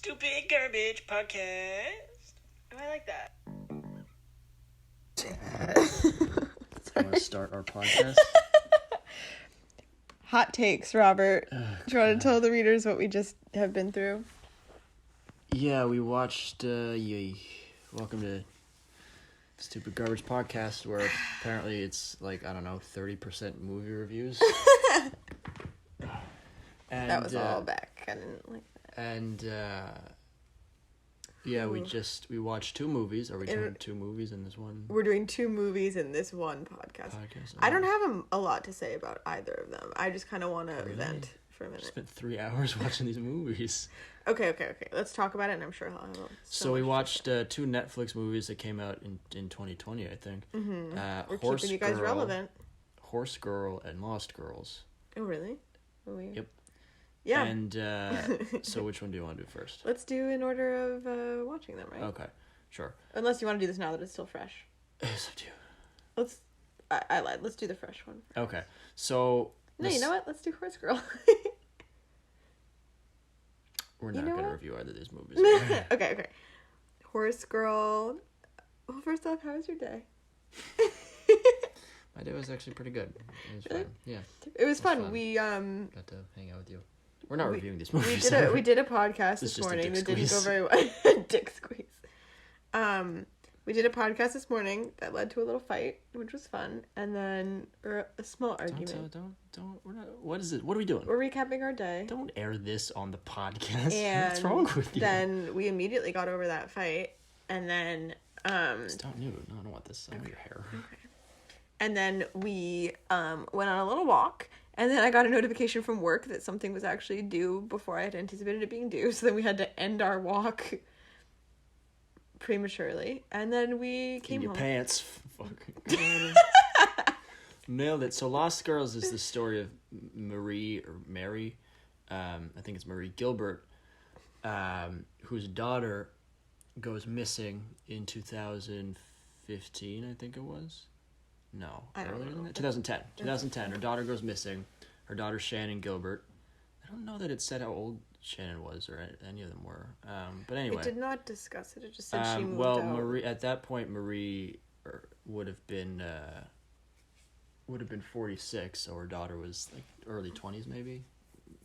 Stupid Garbage Podcast. Oh, I like that. You want to start our podcast? Hot takes, Robert. Oh, do you want to tell the readers what we just have been through? Yeah, we watched, welcome to Stupid Garbage Podcast, where apparently it's like, I don't know, 30% movie reviews. And, that was all back. I didn't like that. And, yeah, we watched two movies. Are we doing two movies in this one? We're doing two movies in this one podcast. I don't have a lot to say about either of them. I just kind of want to vent for a minute. I spent 3 hours watching these movies. Okay. Let's talk about it, and I'm sure I'll have So we watched two Netflix movies that came out in 2020, I think. Mm-hmm. We're keeping you guys relevant. Horse Girl and Lost Girls. Oh, really? Yep. Yeah. And so which one do you want to do first? Let's do in order of watching them, right? Okay, sure. Unless you want to do this now that it's still fresh. It's up to you. I lied. Let's do the fresh one. Okay, so... No, you know what? Let's do Horse Girl. We're not going to review either of these movies. Okay. Horse Girl. Well, first off, how was your day? My day was actually pretty good. It was really? fun. Yeah. It was fun. We got to hang out with you. We're not reviewing these movies. We did a podcast this morning that didn't go very well. Dick squeeze. We did a podcast this morning that led to a little fight, which was fun, and then a small argument. Don't. We're not. What is it? What are we doing? We're recapping our day. Don't air this on the podcast. And what's wrong with you? Then we immediately got over that fight, and then Stop nude. No, I don't want this on your hair. Okay. And then we went on a little walk, and then I got a notification from work that something was actually due before I had anticipated it being due. So then we had to end our walk prematurely, and then we came home. In your pants. Fucking nailed it. So Lost Girls is the story of Mary, I think it's Marie Gilbert, whose daughter goes missing in 2015, I think it was. No, I don't know. 2010. 2010. Her daughter goes missing. Her daughter's Shannon Gilbert. I don't know that it said how old Shannon was or any of them were. But anyway. It did not discuss it. It just said she moved out. Marie, at that point, Marie would have been 46, so her daughter was like early 20s maybe,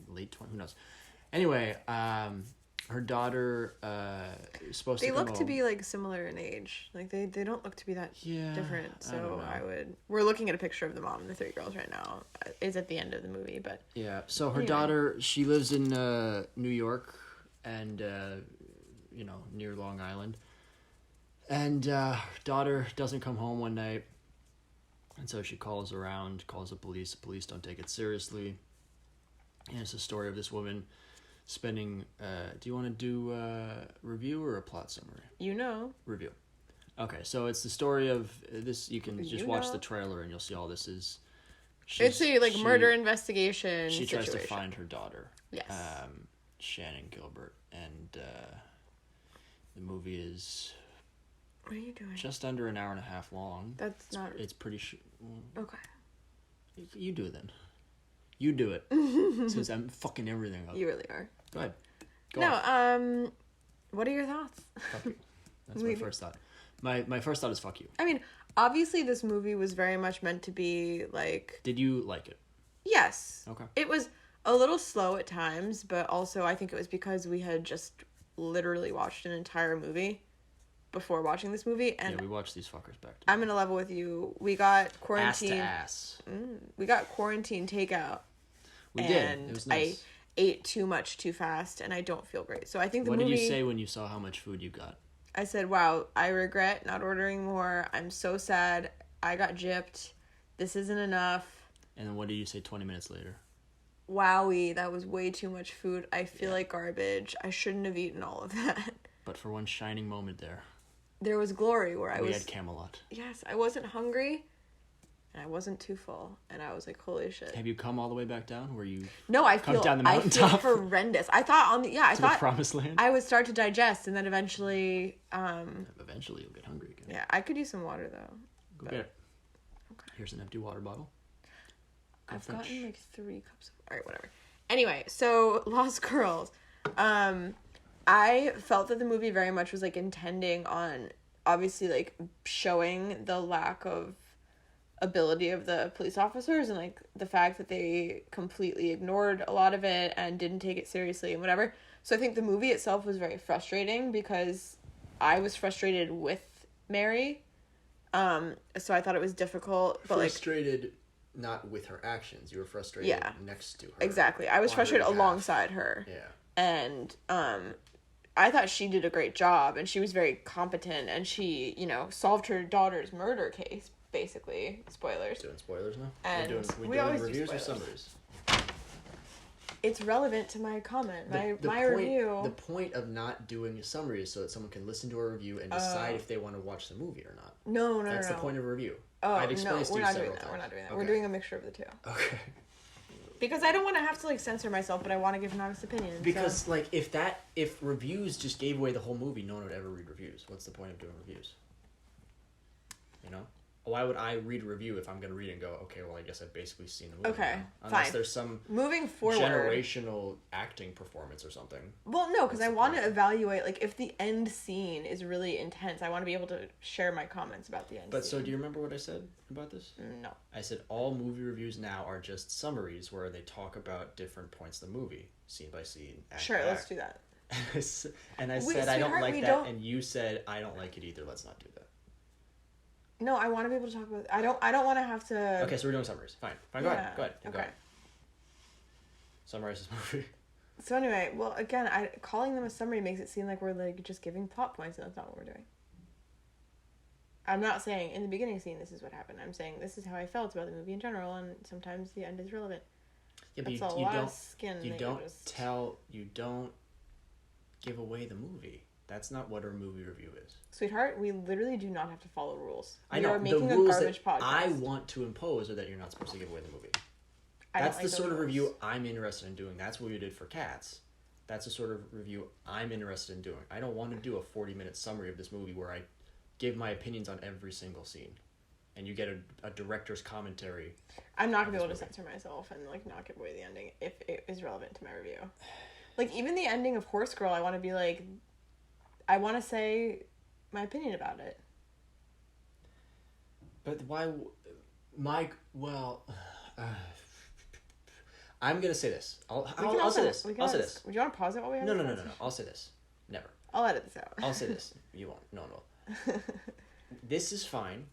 late 20s, who knows. Anyway, her daughter is supposed to come home. They look to be like similar in age. Like they don't look to be that different. So we're looking at a picture of the mom and the three girls right now. It's at the end of the movie, but yeah. So her daughter, she lives in New York and near Long Island. And daughter doesn't come home one night. And so she calls the police. The police don't take it seriously. And it's a story of this woman spending... do you want to do a review or a plot summary? Review. Okay, so it's the story of this. You can just watch the trailer and you'll see all this is... It's a murder investigation She situation. tries to find her daughter. Yes. Shannon Gilbert. And the movie is... What are you doing? Just under an hour and a half long. That's not... It's pretty... Okay. You do it then. You do it. Since I'm fucking everything up. You really are. Go ahead. Go on. What are your thoughts? Fuck you. That's my first thought. My first thought is fuck you. I mean, obviously this movie was very much meant to be like... Did you like it? Yes. Okay. It was a little slow at times, but also I think it was because we had just literally watched an entire movie before watching this movie, and yeah, we watched these fuckers back. I'm gonna level with you. We got quarantine ass to ass. We got quarantine takeout. We did. It was nice. I ate too much too fast, and I don't feel great. So I think What did you say when you saw how much food you got? I said, "Wow, I regret not ordering more. I'm so sad. I got gypped. This isn't enough." And then what did you say 20 minutes later? Wowie, that was way too much food. I feel like garbage. I shouldn't have eaten all of that. But for one shining moment there was glory where we had Camelot. Yes, I wasn't hungry, and I wasn't too full, and I was like, "Holy shit!" Have you come all the way back down? Where you? No, I feel down the mountaintop? I feel horrendous. I thought the promised land. I would start to digest, and then eventually. Eventually, you'll get hungry again. Yeah, I could use some water though. Go get it. Okay. Here's an empty water bottle. I've gotten like 3 cups of... Alright, whatever. Anyway, so Lost Girls. I felt that the movie very much was, like, intending on, obviously, like, showing the lack of ability of the police officers and, like, the fact that they completely ignored a lot of it and didn't take it seriously and whatever. So I think the movie itself was very frustrating because I was frustrated with Mary. So I thought it was difficult. But frustrated, not with her actions. You were frustrated next to her. Exactly. I was frustrated alongside her. Yeah. And I thought she did a great job, and she was very competent, and she, you know, solved her daughter's murder case, basically. Spoilers. Doing spoilers now? And we doing reviews or summaries? It's relevant to my comment, my point, review. The point of not doing a summary is so that someone can listen to a review and decide if they want to watch the movie or not. No. That's the point of a review. Oh, I've explained this to we're you not several doing that. times. We're not doing that. Okay. We're doing a mixture of the two. Okay. Because I don't want to have to, like, censor myself, but I want to give an honest opinion. Because, like, if reviews just gave away the whole movie, no one would ever read reviews. What's the point of doing reviews? You know? Why would I read a review if I'm going to read it and go, okay, well, I guess I've basically seen the movie. Okay, now. Unless fine. there's some moving forward generational acting performance or something. Well, no, because I want to evaluate, like, if the end scene is really intense, I want to be able to share my comments about the end scene. But so do you remember what I said about this? No. I said all movie reviews now are just summaries where they talk about different points of the movie, scene by scene. Sure, let's do that. And I said, I don't like that, and you said, I don't like it either, let's not do that. No, I want to be able to talk about. I don't want to have to. Okay, so we're doing summaries. Fine. Go ahead. Okay. Go ahead. Summarize this movie. So anyway, well, again, calling them a summary makes it seem like we're, like, just giving plot points, and that's not what we're doing. I'm not saying in the beginning scene this is what happened. I'm saying this is how I felt about the movie in general, and sometimes the end is relevant. Yeah, but you don't give away the movie. That's not what a movie review is. Sweetheart, we literally do not have to follow rules. I know. We are making the rules a garbage that podcast. I want to impose are that you're not supposed to give away the movie. That's the sort of review I'm interested in doing. That's what we did for Cats. That's the sort of review I'm interested in doing. I don't want to do a 40-minute summary of this movie where I give my opinions on every single scene. And you get a director's commentary. I'm not going to be able to censor myself and, like, not give away the ending if it is relevant to my review. Like, even the ending of Horse Girl, I want to be like... I want to say my opinion about it. But why... I'm going to say this. I'll say this. I'll say this. Would you want to pause it while we have No. I'll say this. Never. I'll edit this out. I'll say this. You won't. No. This is fine.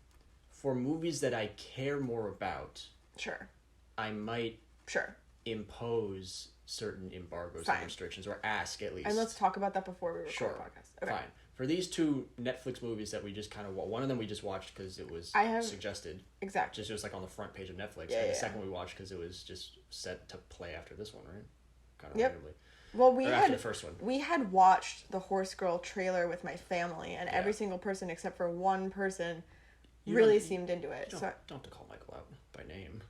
For movies that I care more about... Sure. I might... Sure. Impose certain embargoes and restrictions, or ask at least. And let's talk about that before we record the podcast. Okay. Fine. For these two Netflix movies that we just kind of... one of them we just watched because it was suggested. Exactly. Just it was like on the front page of Netflix. Yeah, and the second one we watched because it was just set to play after this one, right? Kind of randomly. Well, after the first one. We had watched the Horse Girl trailer with my family, and every single person except for one person really seemed into it. Don't have to call Michael out by name.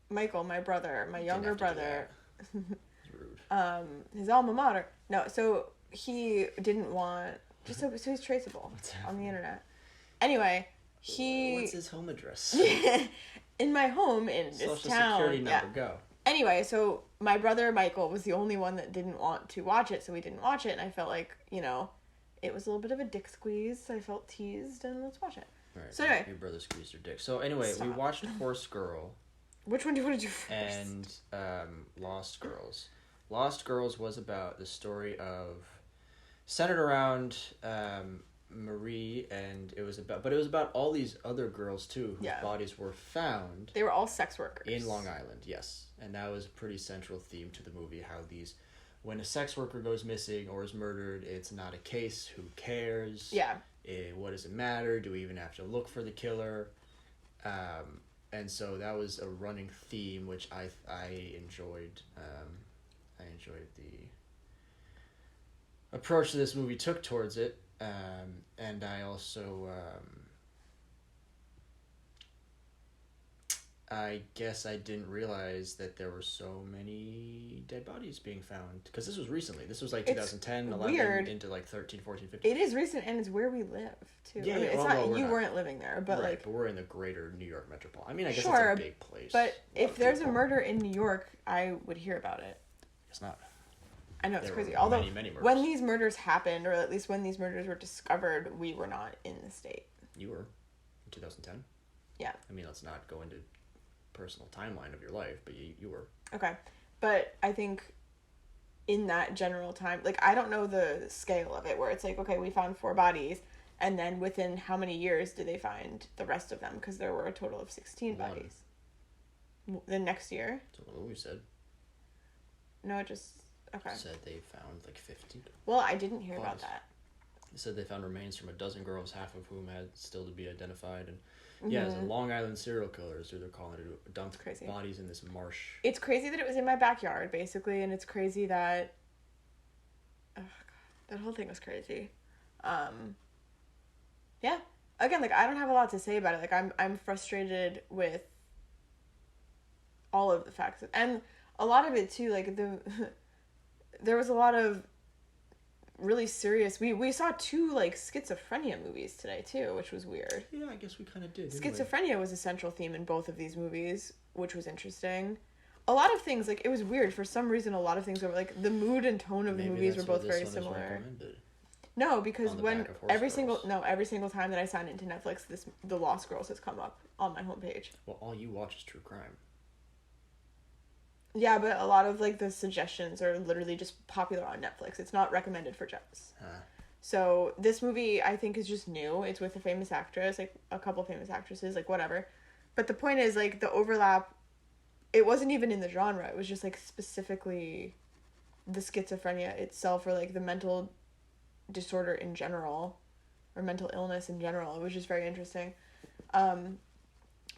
Michael, my brother, my younger brother. Rude. His alma mater. No, so he didn't want... Just so he's traceable on the internet. Anyway, What's his home address? In my home in this Social town. Security number, go. Anyway, so my brother Michael was the only one that didn't want to watch it, so we didn't watch it, and I felt like, you know, it was a little bit of a dick squeeze, so I felt teased, and let's watch it. Right, so anyway. Your brother squeezed your dick. So anyway, we watched Horse Girl. Which one do you want to do first? And Lost Girls. Lost Girls was about the story of... centered around Marie, and it was about all these other girls too whose bodies were found. They were all sex workers in Long Island, yes, and that was a pretty central theme to the movie. How when a sex worker goes missing or is murdered, it's not a case. Who cares? Yeah. What does it matter? Do we even have to look for the killer? And so that was a running theme, which I enjoyed. I enjoyed the approach this movie took towards it, and I also I guess I didn't realize that there were so many dead bodies being found, because this was recently. This was like 2010, 11 into like 13, 14, 15. It is recent, and it's where we live too. Yeah, I mean, it's not you weren't living there, but right, like, but we're in the greater New York metropolitan. I mean, I guess sure, it's a big place. But if there's a murder in New York, I would hear about it. It's not. I know, it's There crazy. were Although, many, many murders. when these murders happened, or at least when these murders were discovered, we were not in the state. You were in 2010. Yeah. I mean, let's not go into personal timeline of your life, but you were. Okay, but I think in that general time, like, I don't know the scale of it, where it's like, okay, we found 4 bodies, and then within how many years did they find the rest of them? Because there were a total of 16 bodies. The next year? That's what we said. No, it just... Okay. Said they found like 50. Well, I didn't hear about that. They said they found remains from a dozen girls, half of whom had still to be identified. And yeah, it's a Long Island serial killers, or they're calling it, dumped bodies in this marsh. It's crazy that it was in my backyard, basically, and it's crazy that... Oh, God. That whole thing was crazy. Yeah. Again, like, I don't have a lot to say about it. Like, I'm frustrated with all of the facts. And a lot of it, too, like, there was a lot of really serious... We saw 2, like, schizophrenia movies today, too, which was weird. Yeah, I guess we kind of did. Schizophrenia was a central theme in both of these movies, which was interesting. A lot of things, like, it was weird. For some reason, a lot of things were, like, the mood and tone of the movies were both very similar. No, because when every single time that I sign into Netflix, the Lost Girls has come up on my homepage. Well, all you watch is true crime. Yeah, but a lot of, like, the suggestions are literally just popular on Netflix. It's not recommended for Jess. So this movie, I think, is just new. It's with a famous actress, like a couple famous actresses, like whatever. But the point is, like, the overlap, it wasn't even in the genre. It was just, like, specifically the schizophrenia itself, or, like, the mental disorder in general, or mental illness in general. It was just very interesting.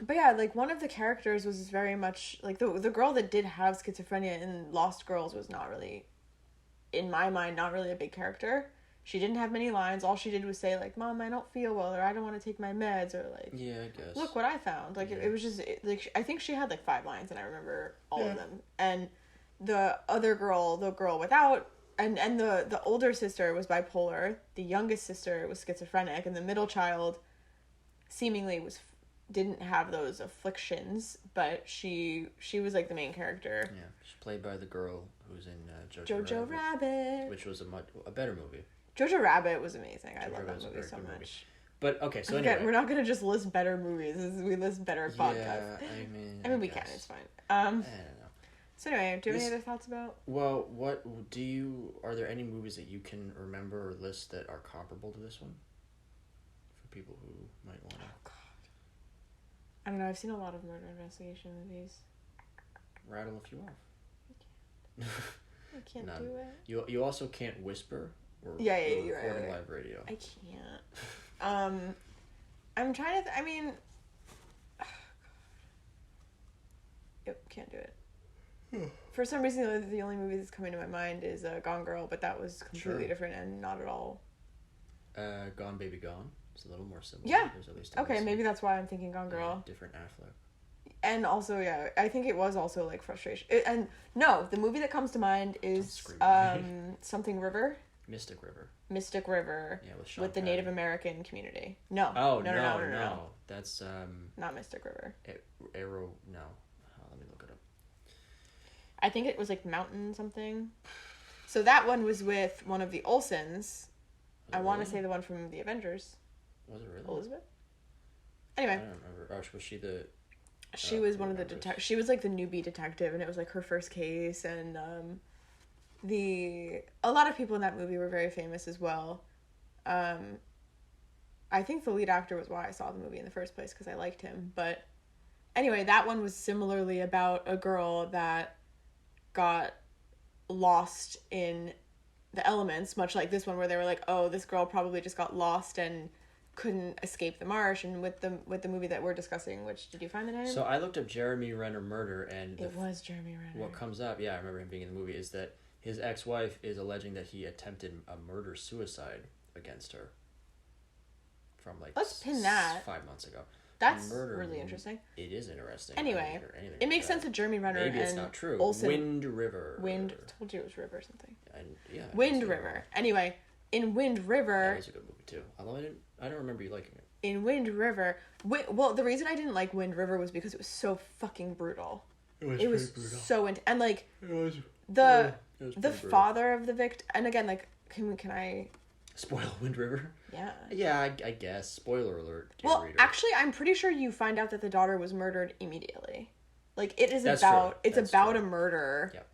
But yeah, like, one of the characters was very much, like, the girl that did have schizophrenia in Lost Girls was not really, in my mind, not really a big character. She didn't have many lines. All she did was say, like, Mom, I don't feel well, or I don't want to take my meds, or, like... Yeah, I guess. Look what I found. Like, it was just, like, I think she had, like, 5 lines, and I remember all of them. And the other girl, the girl without... And the older sister was bipolar, the youngest sister was schizophrenic, and the middle child seemingly didn't have those afflictions, but she was, like, the main character. Yeah, she's played by the girl who's in Jojo Rabbit, which was a better movie. Jojo Rabbit was amazing. I love that movie so much. Movie. But okay, so anyway, we're not gonna just list better movies. We list better podcasts. Yeah, I mean, we can. It's fine. I don't know. So anyway, do you have any other thoughts about? Well, are there any movies that you can remember or list that are comparable to this one? For people who might want to. Oh, God. I don't know. I've seen a lot of murder investigation movies. Rattle a few off. I can't do it. You also can't whisper or you're record right. live radio. I can't. I'm trying to... I mean... Yep, can't do it. For some reason, the only movie that's coming to my mind is Gone Girl, but that was completely different and not at all. Gone Baby Gone. It's a little more similar. Yeah. Okay, maybe that's why I'm thinking Gone Girl. Different Affleck. And also, yeah, I think it was also, like, frustration. And no, the movie that comes to mind is something River. Mystic River. Yeah, with Sean with the Penn. Native American community. No. Oh, no. That's not Mystic River. Arrow. No. Let me look it up. I think it was, like, Mountain something. So that one was with one of the Olsens. I want to say the one from the Avengers. Was it really? Elizabeth? Anyway. I don't remember. Oh, was she the... She was one of the detectives. She was, like, the newbie detective, and it was, like, her first case, and a lot of people in that movie were very famous as well. I think the lead actor was why I saw the movie in the first place, because I liked him. But anyway, that one was similarly about a girl that got lost in the elements, much like this one, where they were like, oh, this girl probably just got lost and couldn't escape the marsh. And with the movie that we're discussing, which, did you find the name? So I looked up Jeremy Renner murder, and it was Jeremy Renner. What comes up, I remember him being in the movie, is that his ex-wife is alleging that he attempted a murder-suicide against her from, like, let's pin that 5 months ago. That's really interesting. It is interesting. Anyway, it makes sense that Jeremy Renner maybe it's and not true. Olsen... Wind River. Told you it was River or something. And, yeah. Wind River. Anyway, in Wind River... That was a good movie, too. Although I don't remember you liking it. In Wind River... Well, the reason I didn't like Wind River was because it was so fucking brutal. It was brutal. So... And, like... It was... the father of the victim, and again, like, can I spoil Wind River? Yeah. Yeah, I guess. Spoiler alert, dear well, reader. actually, I'm pretty sure you find out that the daughter was murdered immediately. Like, it is That's about... true. It's That's about true. a murder. Yep.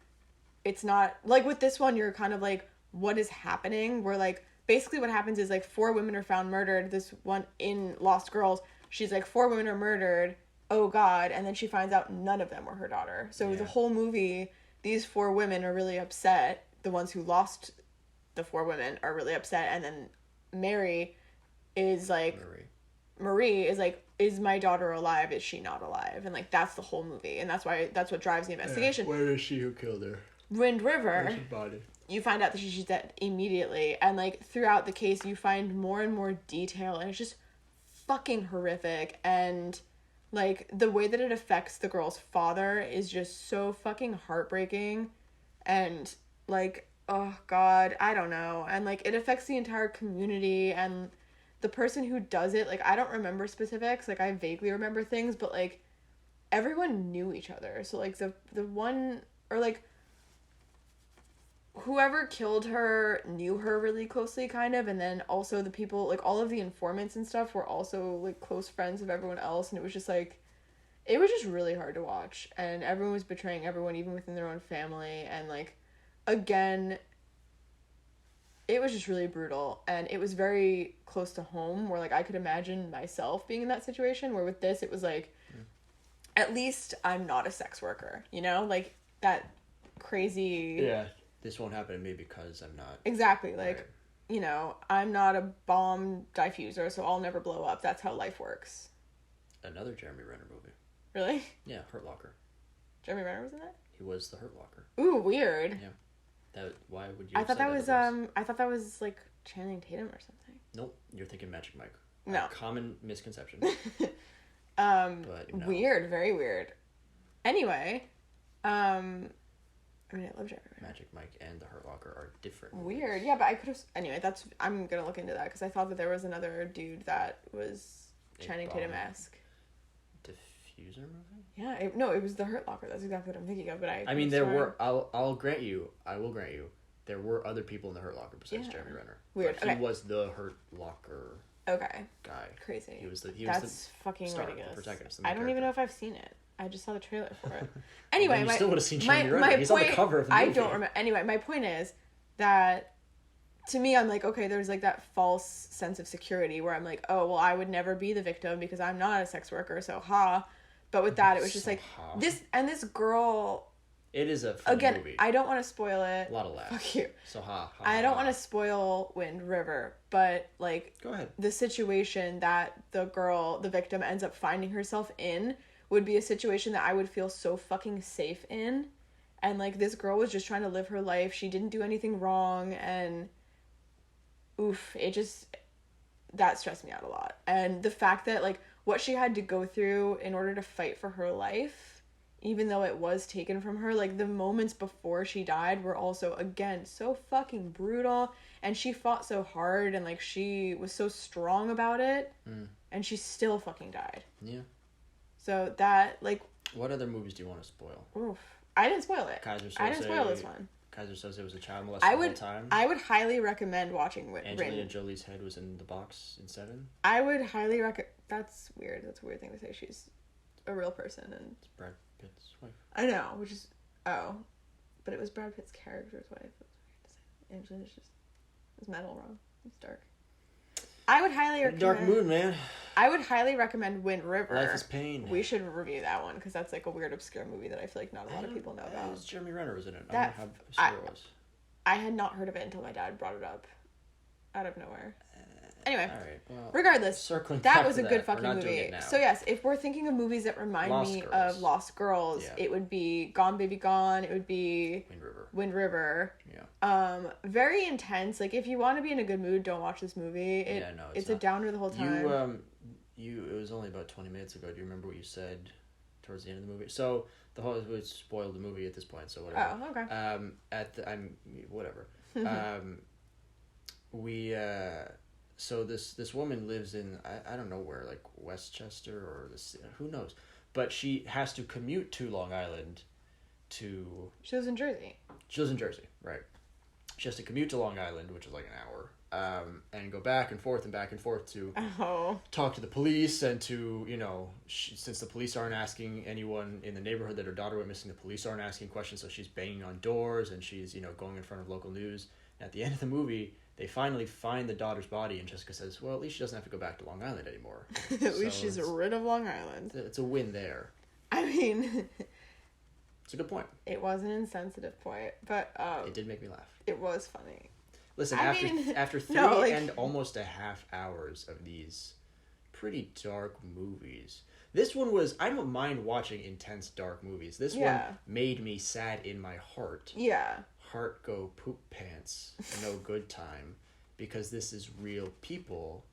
It's not... Like, with this one, you're kind of like, what is happening? Where, like, basically what happens is, like, 4 women are found murdered. This one in Lost Girls, she's like, 4 women are murdered. Oh, God. And then she finds out none of them were her daughter. So the whole movie, these 4 women are really upset. The ones who lost the 4 women are really upset. And then Marie is like... Marie is like, is my daughter alive? Is she not alive? And, like, that's the whole movie. And that's what drives the investigation. Yeah. Where is she who killed her? Wind River. Where's her body? You find out that she's dead immediately. And, like, throughout the case, you find more and more detail. And it's just fucking horrific. And, like, the way that it affects the girl's father is just so fucking heartbreaking. And, like, oh, God, I don't know. And, like, it affects the entire community. And... the person who does it, like, I don't remember specifics, like, I vaguely remember things, but, like, everyone knew each other, so, like, the one, or, like, whoever killed her knew her really closely, kind of, and then also the people, like, all of the informants and stuff were also, like, close friends of everyone else, and it was just, like, it was just really hard to watch, and everyone was betraying everyone, even within their own family, and, like, again... it was just really brutal, and it was very close to home, where, like, I could imagine myself being in that situation, where with this, it was, like, at least I'm not a sex worker, you know? Like, that crazy... yeah, this won't happen to me because I'm not... Exactly, like, right. You know, I'm not a bomb diffuser, so I'll never blow up. That's how life works. Another Jeremy Renner movie. Really? Yeah, Hurt Locker. Jeremy Renner was in that? He was the Hurt Locker. Ooh, weird. Yeah. Why would you? I thought that was like Channing Tatum or something. Nope, you're thinking Magic Mike. No. Common misconception. But no. Weird, very weird. Anyway, I mean, I love Jeremy Renner. Magic Mike and the Hurt Locker are different. Weird, movies. yeah, but I could have. Anyway, I'm gonna look into that because I thought that there was another dude that was Channing Tatum-esque. Diffuser movie? Yeah, it was the Hurt Locker. That's exactly what I'm thinking of. But I mean, there were. I will grant you. There were other people in the Hurt Locker besides Jeremy Renner. Weird. But he was the Hurt Locker. Okay. Guy. Crazy. That's fucking star, ridiculous. The protagonist. I don't even know if I've seen it. I just saw the trailer for it. Anyway, you still would have seen Jeremy Renner. He's on the cover of the movie. I don't remember. Anyway, my point is that to me, I'm like, okay, there's like that false sense of security where I'm like, oh, well, I would never be the victim because I'm not a sex worker, so ha. But with that, it was just like this girl. It is a fun movie. I don't want to spoil it. A lot of laughs. Fuck you. So I don't want to spoil Wind River, but like, go ahead. The situation that the victim, ends up finding herself in would be a situation that I would feel so fucking safe in, and like this girl was just trying to live her life. She didn't do anything wrong, and that stressed me out a lot. And the fact that like what she had to go through in order to fight for her life, even though it was taken from her, like the moments before she died were also, again, so fucking brutal, and she fought so hard, and like she was so strong about it, and she still fucking died. Yeah. So that, like... What other movies do you want to spoil? Oof. I didn't spoil it. I didn't spoil this one. Kaiser says it was a child molester the whole time. I would highly recommend watching Angelina Jolie's head was in the box in 7. I would highly recommend... That's weird. That's a weird thing to say. She's a real person. And it's Brad Pitt's wife. I know, which is... Oh. But it was Brad Pitt's character's wife. It was weird to say. Angelina's just... It's metal wrong. It's dark. I would highly recommend... Dark Moon, man. I would highly recommend Wind River. Life is Pain. We should review that one, because that's like a weird, obscure movie that I feel like not a lot of people know about. It was Jeremy Renner was in it. I don't know how obscure it was. I had not heard of it until my dad brought it up. Out of nowhere. Anyway, all right, well, regardless, that was a good fucking movie. So yes, if we're thinking of movies that remind me of Lost Girls, it would be Gone Baby Gone. It would be Wind River. Yeah. Very intense. Like if you want to be in a good mood, don't watch this movie. It's a downer the whole time. It was only about 20 minutes ago. Do you remember what you said towards the end of the movie? So the whole would spoil the movie at this point. So whatever. Oh, okay. Whatever. So this woman lives in I don't know where, like Westchester or who knows, but she has to commute to Long Island to... She lives in Jersey. She lives in Jersey, right? She has to commute to Long Island, which is like an hour, and go back and forth to talk to the police and to, you know, since the police aren't asking anyone in the neighborhood that her daughter went missing, the police aren't asking questions, so she's banging on doors and she's, you know, going in front of local news. And at the end of the movie, they finally find the daughter's body, and Jessica says, well, at least she doesn't have to go back to Long Island anymore. At least she's rid of Long Island. It's a win there. I mean... It's a good point. It was an insensitive point, but... it did make me laugh. It was funny. Listen, after 3 and almost a half hours of these pretty dark movies... This one was... I don't mind watching intense, dark movies. This one made me sad in my heart. Yeah. Heart go poop pants. No good time. Because this is real people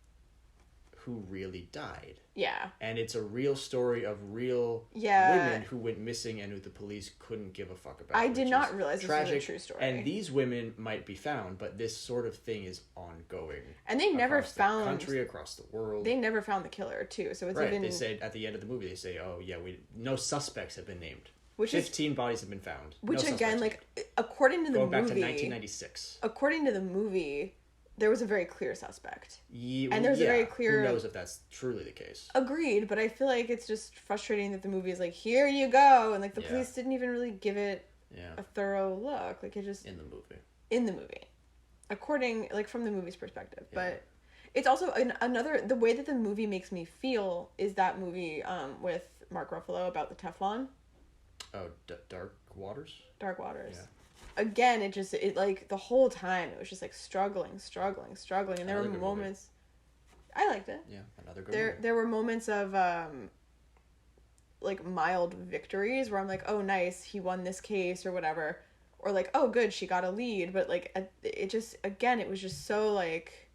who really died. Yeah. And it's a real story of real women who went missing and who the police couldn't give a fuck about. I did not realize this was a true story. And these women might be found, but this sort of thing is ongoing. And they never found... the country, across the world. They never found the killer, too. So it's even... They say, at the end of the movie, they say, oh, yeah, no suspects have been named. 15 bodies have been found. Which, again, like, according to the movie... Going back to 1996. According to the movie... There was a very clear suspect. And there's a very clear... Who knows if that's truly the case. Agreed, but I feel like it's just frustrating that the movie is like, here you go, and like the police didn't even really give it a thorough look. Like, it just... In the movie. According, like, from the movie's perspective. Yeah. But it's also another... The way that the movie makes me feel is that movie with Mark Ruffalo about the Teflon. Oh, Dark Waters? Dark Waters. Yeah. Again, it like the whole time it was just like struggling, and there were moments. I liked it. Yeah, another good movie. There were moments of like mild victories where I'm like, oh nice, he won this case or whatever, or like, oh good, she got a lead, but like it just, again, it was just so like,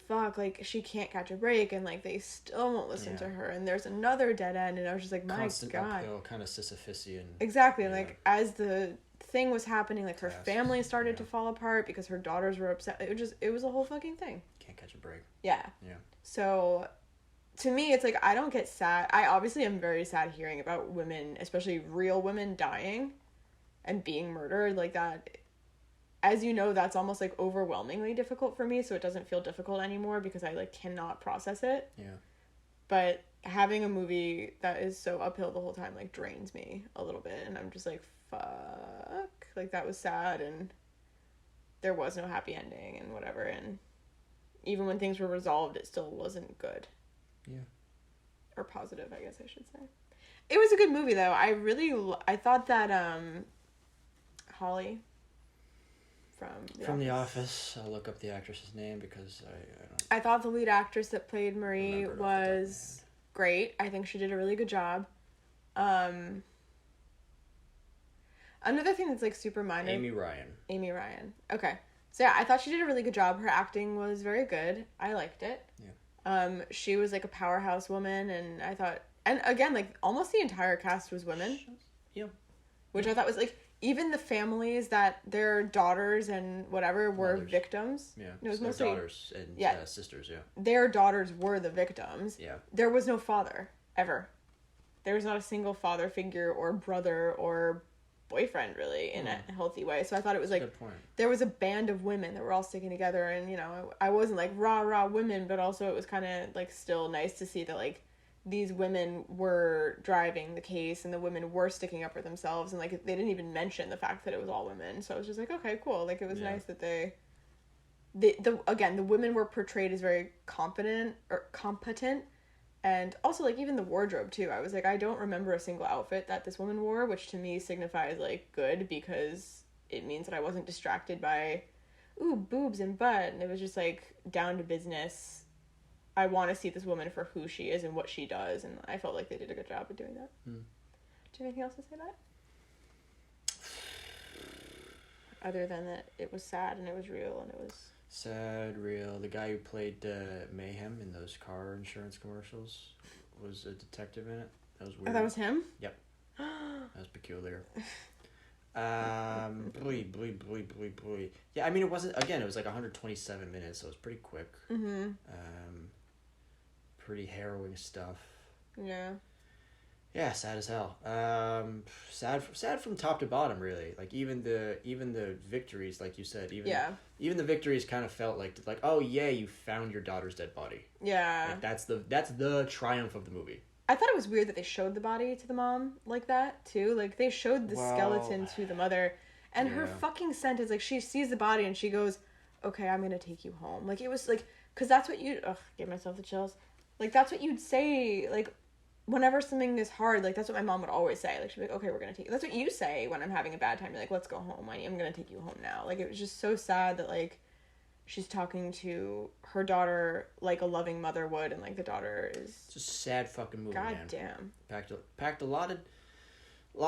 fuck, like she can't catch a break, and like they still won't listen to her, and there's another dead end, and I was just like, my constant God, uphill, kind of Sisyphusian. Exactly, and like as the thing was happening, like her family started to fall apart because her daughters were upset. It was a whole fucking thing. Can't catch a break. Yeah. So to me, it's like, I don't get sad. I obviously am very sad hearing about women, especially real women, dying and being murdered like that. As you know, that's almost like overwhelmingly difficult for me, so it doesn't feel difficult anymore because I like cannot process it. Yeah. But having a movie that is so uphill the whole time like drains me a little bit, and I'm just like, fuck, like that was sad, and there was no happy ending and whatever, and even when things were resolved, it still wasn't good. Yeah. Or positive, I guess I should say. It was a good movie though. I thought that Holly from The Office. I'll look up the actress's name because I don't... I thought the lead actress that played Marie was great. I think she did a really good job. Another thing that's like super minor... Amy Ryan. Okay. So yeah, I thought she did a really good job. Her acting was very good. I liked it. Yeah. She was like a powerhouse woman, and I thought... And again, like, almost the entire cast was women. Yeah. Which I thought was like... Even the families that their daughters and whatever were Mothers. Victims. Yeah. It was their mostly daughters and sisters, yeah. Their daughters were the victims. Yeah. There was no father, ever. There was not a single father figure or brother or boyfriend, really, in a healthy way. So I thought it was like, there was a band of women that were all sticking together, and, you know, I wasn't like rah women, but also it was kind of like still nice to see that like these women were driving the case, and the women were sticking up for themselves, and like they didn't even mention the fact that it was all women. So I was just like, okay, cool. Like, it was nice that the women were portrayed as very competent, and also like even the wardrobe too. I was like, I don't remember a single outfit that this woman wore, which to me signifies like good, because it means that I wasn't distracted by ooh, boobs and butt, and it was just like down to business. I want to see this woman for who she is and what she does, and I felt like they did a good job of doing that. Do you have anything else to say about it? Other than that it was sad and it was real, and it was... Sad, real. The guy who played Mayhem in those car insurance commercials was a detective in it. That was weird. Oh, that was him? Yep. That was peculiar. Boy. Yeah, I mean, it wasn't... Again, it was like 127 minutes, so it was pretty quick. Mm-hmm. Pretty harrowing stuff. Yeah. Yeah, sad as hell. Sad from top to bottom, really. Like even the victories, like you said, even the victories kind of felt like oh yeah, you found your daughter's dead body. Yeah. Like that's the triumph of the movie. I thought it was weird that they showed the body to the mom like that too. Like they showed the skeleton to the mother, and her fucking sentence, like she sees the body and she goes, "Okay, I'm gonna take you home." Like it was like, cause that's what you. Ugh, give myself the chills. Like that's what you'd say. Like whenever something is hard, like that's what my mom would always say. Like she'd be like, "Okay, we're gonna take you." That's what you say when I'm having a bad time. You're like, "Let's go home. I'm gonna take you home now." Like it was just so sad that like she's talking to her daughter like a loving mother would, and like the daughter is It's a sad fucking movie. God man. damn. Packed a lot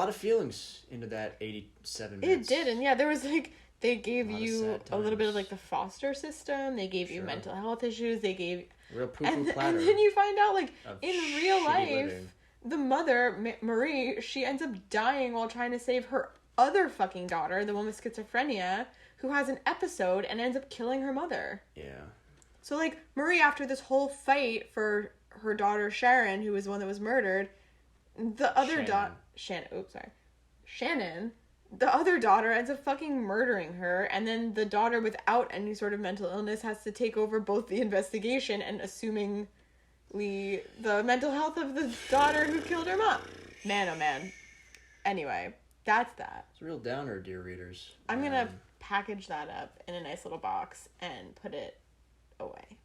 of feelings into that 87 minutes. It did, and yeah, there was like they gave you a little bit of like the foster system. They gave you mental health issues. They gave real poo-poo platter. And then you find out like in real life, living. the mother Marie, she ends up dying while trying to save her other fucking daughter, the one with schizophrenia, who has an episode and ends up killing her mother. Yeah. So like Marie, after this whole fight for her daughter Sharon, who was the one that was murdered, the other Shannon, the other daughter ends up fucking murdering her, and then the daughter without any sort of mental illness has to take over both the investigation and assuming the mental health of the daughter who killed her mom. Man, oh man. Anyway, that's that. It's a real downer, dear readers. I'm gonna package that up in a nice little box and put it away.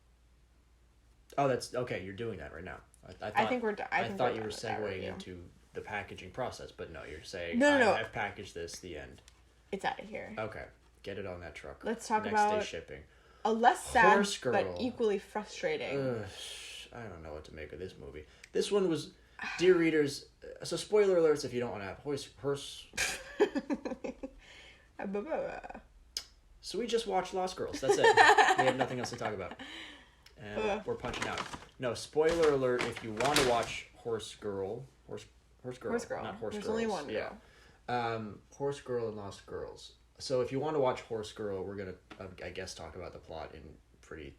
Oh, that's okay. You're doing that right now. I think we're done. I thought you were segueing into the packaging process, but no, you're saying No. I've packaged this. The end. It's out of here. Okay, get it on that truck. Let's talk Next about day shipping. A less sad Horse Girl. but equally frustrating. I don't know what to make of this movie. This one was, dear readers. So spoiler alerts if you don't want to have horse. So we just watched Lost Girls. That's it. We have nothing else to talk about. And we're punching out. No, spoiler alert if you want to watch Horse Girl, not Horse There's Girls. only one girl. Yeah. Horse Girl and Lost Girls. So if you want to watch Horse Girl, we're going to, I guess, talk about the plot in pretty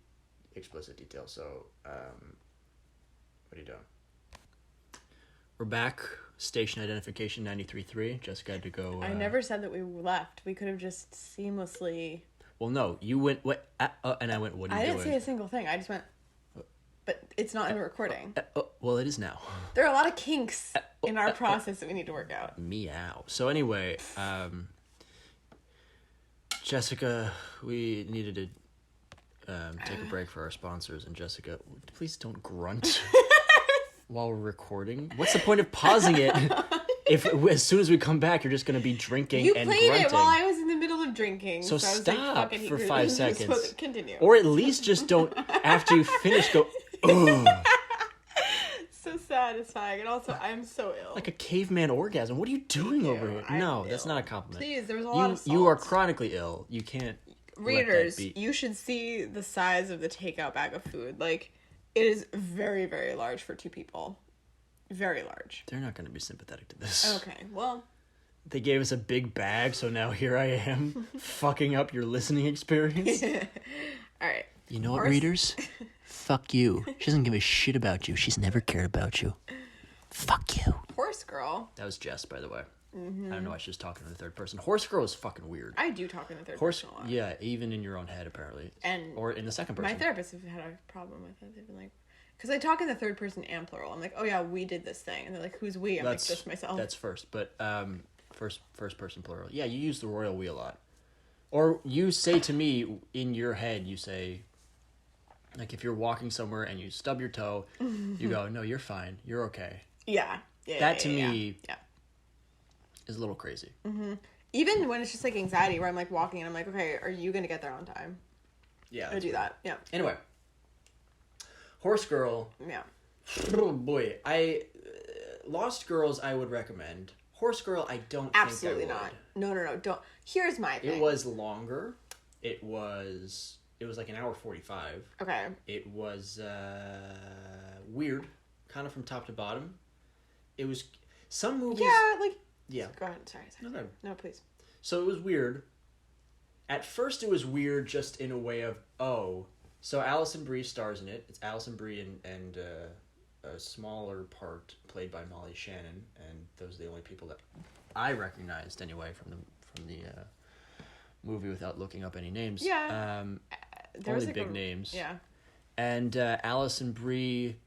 explicit detail. So, what are you doing? We're back. Station identification 93.3. Jessica had to go. I never said that we left. We could have just seamlessly. Well, no, you went what? And I went. What are you doing? I didn't say a single thing. I just went. But it's not in the recording. Well, it is now. There are a lot of kinks in our process that we need to work out. Meow. So anyway, Jessica, we needed to take a break for our sponsors, and Jessica, please don't grunt. While we're recording, what's the point of pausing it if as soon as we come back you're just going to be drinking and grunting? You played it while I was in the middle of drinking, so stop for 5 seconds. So continue, or at least just don't after you finish go. Ugh. So satisfying, and also I'm so ill. Like a caveman orgasm. What are you doing over here? No, that's not a compliment. Please, there's a lot of salt. You are chronically ill. You can't. Readers, you should see the size of the takeout bag of food. Like. It is very, very large for 2 people. Very large. They're not going to be sympathetic to this. Okay, well. They gave us a big bag, so now here I am, fucking up your listening experience. All right. You know what, readers? Fuck you. She doesn't give a shit about you. She's never cared about you. Fuck you. Horse Girl. That was Jess, by the way. Mm-hmm. I don't know why she's talking in the third person. Horse Girl is fucking weird. I do talk in the third person a lot. Yeah, even in your own head, apparently. Or in the second person. My therapists have had a problem with it. They've been like, because I talk in the third person and plural. I'm like, oh yeah, we did this thing. And they're like, who's we? I'm like, just myself. That's first. But first person plural. Yeah, you use the royal we a lot. Or you say to me, in your head, you say, like if you're walking somewhere and you stub your toe, you go, no, you're fine. You're okay. Yeah. That to me... is a little crazy. Mm-hmm. Even when it's just like anxiety where I'm like walking and I'm like, okay, are you going to get there on time? Yeah. I do that. Yeah. Anyway. Horse Girl. Yeah. Oh boy. Lost Girls I would recommend. Horse Girl I don't Absolutely think I would. No. Don't. Here's my thing. It was longer. It was like an hour 45. Okay. It was weird. Kind of from top to bottom. It was... Some movies... Yeah, like... Yeah. Go ahead. Sorry. No, please. So it was weird. At first it was weird just in a way of, so Allison Brie stars in it. It's Allison Brie and a smaller part played by Molly Shannon, and those are the only people that I recognized anyway from the movie without looking up any names. Yeah. Only like big names. Yeah. And Allison Brie,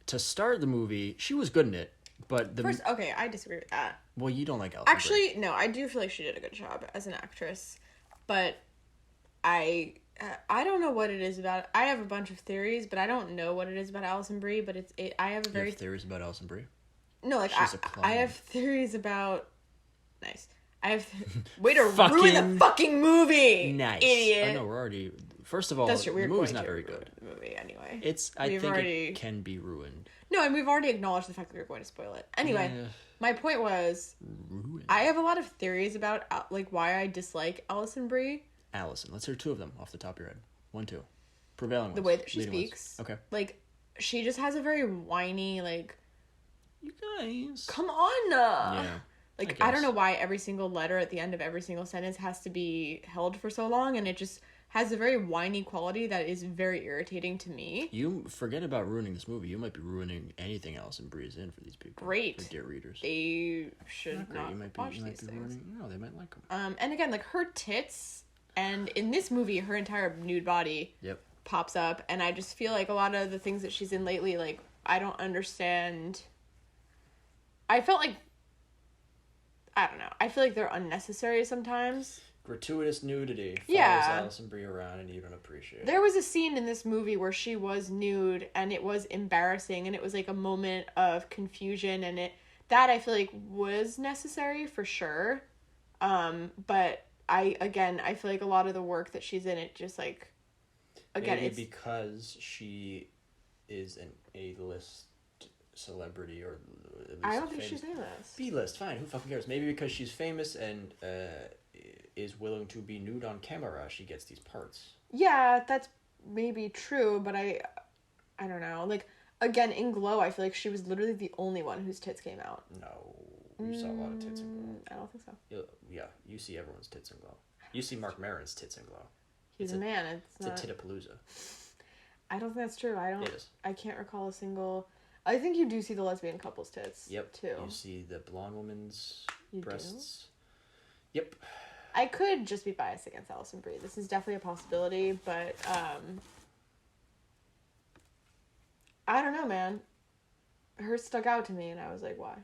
to start the movie, she was good in it, but okay, I disagree with that. Well, you don't like Allison Brie. No, I do feel like she did a good job as an actress, but I don't know what it is about. I have a bunch of theories, but I don't know what it is about Allison Brie. But I have a very... You have theories about Allison Brie? No, like I have theories about... Nice. I have... Way to ruin the fucking movie! Nice. Idiot. I know, we're already... First of all, that's your weird the movie's not very good. The movie, anyway. I think it can be ruined. No, and we've already acknowledged the fact that we're going to spoil it. Anyway, my point was... Ruined. I have a lot of theories about, like, why I dislike Allison Brie. Allison. Let's hear 2 of them off the top of your head. 1, 2. Prevailing ones. The way that she speaks. Ones. Okay. Like, she just has a very whiny, like... You guys. Come on! Yeah. Like, I don't know why every single letter at the end of every single sentence has to be held for so long, and it just has a very whiny quality that is very irritating to me. You forget about ruining this movie. You might be ruining anything Allison Brie is in for these people. Great. For dear readers. They should not watch these things. Ruining, no, they might like them. And again, like, her tits, and in this movie, her entire nude body pops up, and I just feel like a lot of the things that she's in lately, like, I don't understand. I felt like, I don't know, I feel like they're unnecessary sometimes. Gratuitous nudity follows Allison Brie around, and you don't appreciate it. There was a scene in this movie where she was nude, and it was embarrassing, and it was like a moment of confusion, and that I feel like was necessary for sure. But I feel like a lot of the work that she's in, it just like, again, maybe it's because she is an A-list celebrity, or at least I don't think she's A-list. B-list, fine, who fucking cares? Maybe because she's famous and is willing to be nude on camera, she gets these parts. Yeah, that's maybe true, but I don't know. Like, again, in Glow, I feel like she was literally the only one whose tits came out. No, you saw a lot of tits in Glow. I don't think so. Yeah, you see everyone's tits in Glow. You see Mark Maron's tits in Glow. He's a man. It's a titapalooza. I don't think that's true. It is. I can't recall a single... I think you do see the lesbian couple's tits. Yep. Too. You see the blonde woman's breasts. Do? Yep. I could just be biased against Allison Brie. This is definitely a possibility, but I don't know, man. Hers stuck out to me, and I was like, why?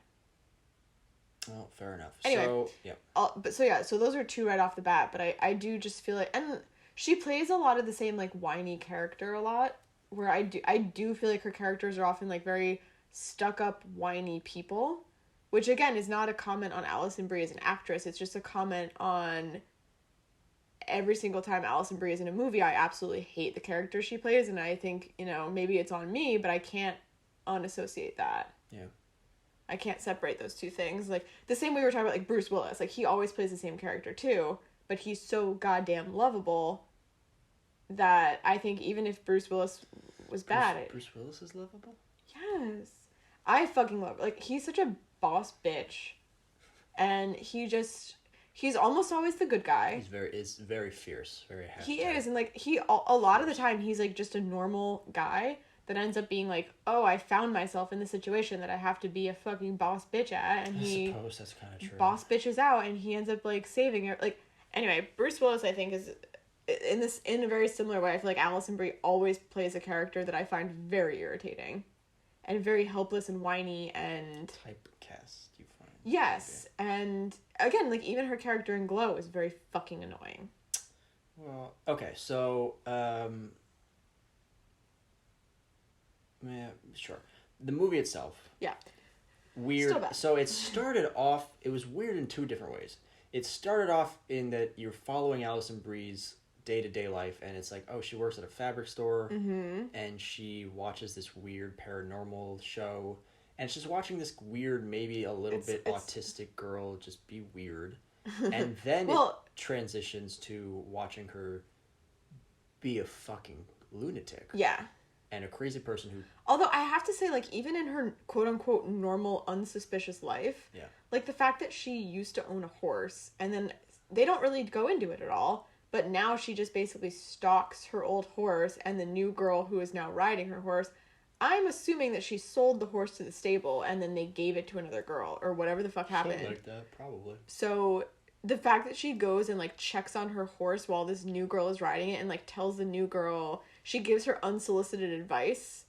Well, fair enough. Anyway, so, yeah. So those are 2 right off the bat, but I do just feel like, and she plays a lot of the same, like, whiny character a lot, where I do feel like her characters are often, like, very stuck-up, whiny people. Which, again, is not a comment on Allison Brie as an actress. It's just a comment on every single time Allison Brie is in a movie, I absolutely hate the character she plays. And I think, maybe it's on me, but I can't unassociate that. Yeah. I can't separate those 2 things. Like, the same way we were talking about, like, Bruce Willis. Like, he always plays the same character, too. But he's so goddamn lovable that I think even if Bruce Willis was bad... Bruce Willis is lovable? Yes. I fucking love... Like, he's such a boss bitch, and he's almost always the good guy. He's very fierce, very happy. He is, and like a lot of the time he's like just a normal guy that ends up being like, oh, I found myself in the situation that I have to be a fucking boss bitch at, and I suppose that's kind of true. Boss bitches out, and he ends up like saving her. Like, anyway, Bruce Willis I think is in a very similar way. I feel like Allison Brie always plays a character that I find very irritating. And very helpless and whiny and... Typecast, you find. Yes, and again, like, even her character in Glow is very fucking annoying. Well, okay, so, yeah, sure. The movie itself. Yeah. Weird. Still bad. So it started off, it was weird in 2 different ways. It started off in that you're following Allison Brie's day-to-day life, and it's like, oh, she works at a fabric store, and she watches this weird paranormal show, and she's watching this weird, maybe a little bit autistic girl just be weird, and then it transitions to watching her be a fucking lunatic. Yeah. And a crazy person who... Although, I have to say, like, even in her quote-unquote normal, unsuspicious life, like, the fact that she used to own a horse, and then they don't really go into it at all, but now she just basically stalks her old horse and the new girl who is now riding her horse. I'm assuming that she sold the horse to the stable and then they gave it to another girl or whatever the fuck happened. Something like that, probably. So the fact that she goes and like checks on her horse while this new girl is riding it and like tells the new girl, she gives her unsolicited advice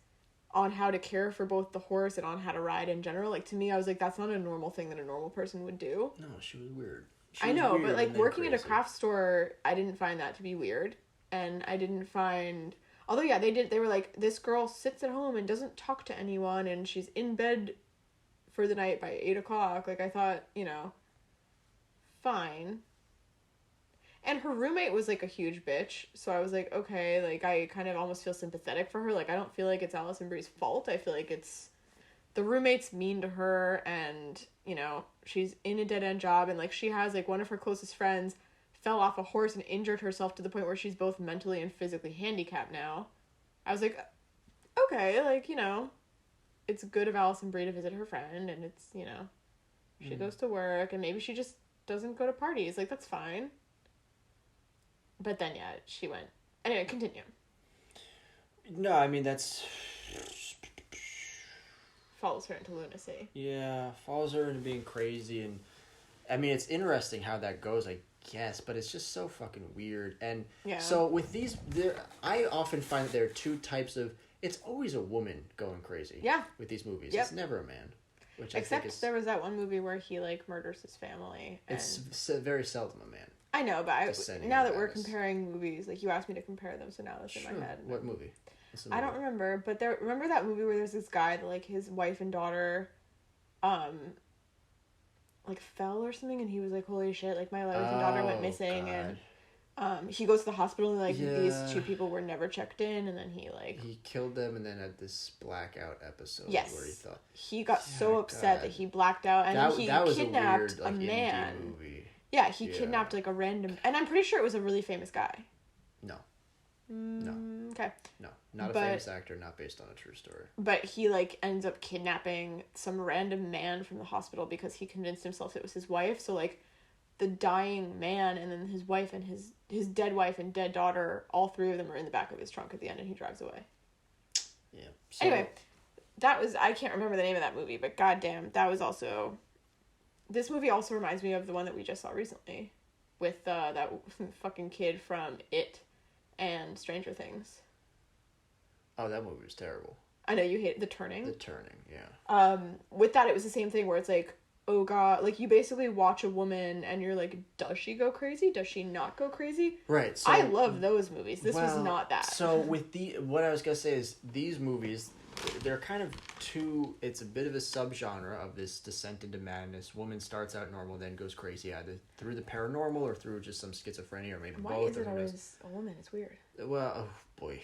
on how to care for both the horse and on how to ride in general. Like, to me, I was like, that's not a normal thing that a normal person would do. No, she was weird. I know, but like working at a craft store, I didn't find that to be weird. And I didn't find, although yeah, they were like, this girl sits at home and doesn't talk to anyone and she's in bed for the night by 8 o'clock. Like, I thought, you know, fine. And her roommate was like a huge bitch, so I was like, okay, like I kind of almost feel sympathetic for her. Like, I don't feel like it's Allison Brie's fault. I feel like it's the roommate's mean to her, and you know, she's in a dead-end job, and like she has like one of her closest friends fell off a horse and injured herself to the point where she's both mentally and physically handicapped now. I was like, okay, like, you know, it's good of Allison Brie to visit her friend, and it's, you know, she goes to work, and maybe she just doesn't go to parties. Like, that's fine. But then, yeah, she went. Anyway, continue. No, I mean, that's... Follows her into lunacy. Yeah, follows her into being crazy, and... I mean, it's interesting how that goes, I guess, but it's just so fucking weird. And so with these... I often find that there are two types of... It's always a woman going crazy. Yeah. With these movies. Yep. It's never a man. Which Except I think is, there was that one movie where he, like, murders his family. And... It's very seldom a man. I know, but now that we're comparing movies, like, you asked me to compare them, so now that's in my head. What movie? I don't remember, but remember that movie where there's this guy that, like, his wife and daughter, like, fell or something, and he was like, holy shit, like, my wife and daughter went missing, God. And he goes to the hospital, and, like, these two people were never checked in, and then he, like... He killed them, and then had this blackout episode where he thought... He got so upset that he blacked out, and he kidnapped a man. Indie movie. Yeah, he kidnapped, like, a random... And I'm pretty sure it was a really famous guy. No. No. Okay. No. Not a famous actor, not based on a true story. But he, like, ends up kidnapping some random man from the hospital because he convinced himself it was his wife. So, like, the dying man and then his wife and his dead wife and dead daughter, all three of them are in the back of his trunk at the end, and he drives away. Yeah. So... Anyway, that was... I can't remember the name of that movie, but goddamn, that was also... This movie also reminds me of the one that we just saw recently with that fucking kid from It and Stranger Things. Oh, that movie was terrible. I know you hate The Turning. The Turning, yeah. With that, it was the same thing where it's like, oh god, like you basically watch a woman and you're like, does she go crazy? Does she not go crazy? Right. So, I love those movies. This was not that. So with what I was gonna say is these movies, they're kind of it's a bit of a subgenre of this descent into madness. Woman starts out normal, then goes crazy, either through the paranormal or through just some schizophrenia, or maybe both. Why is it always a woman? It's weird. Well, oh boy.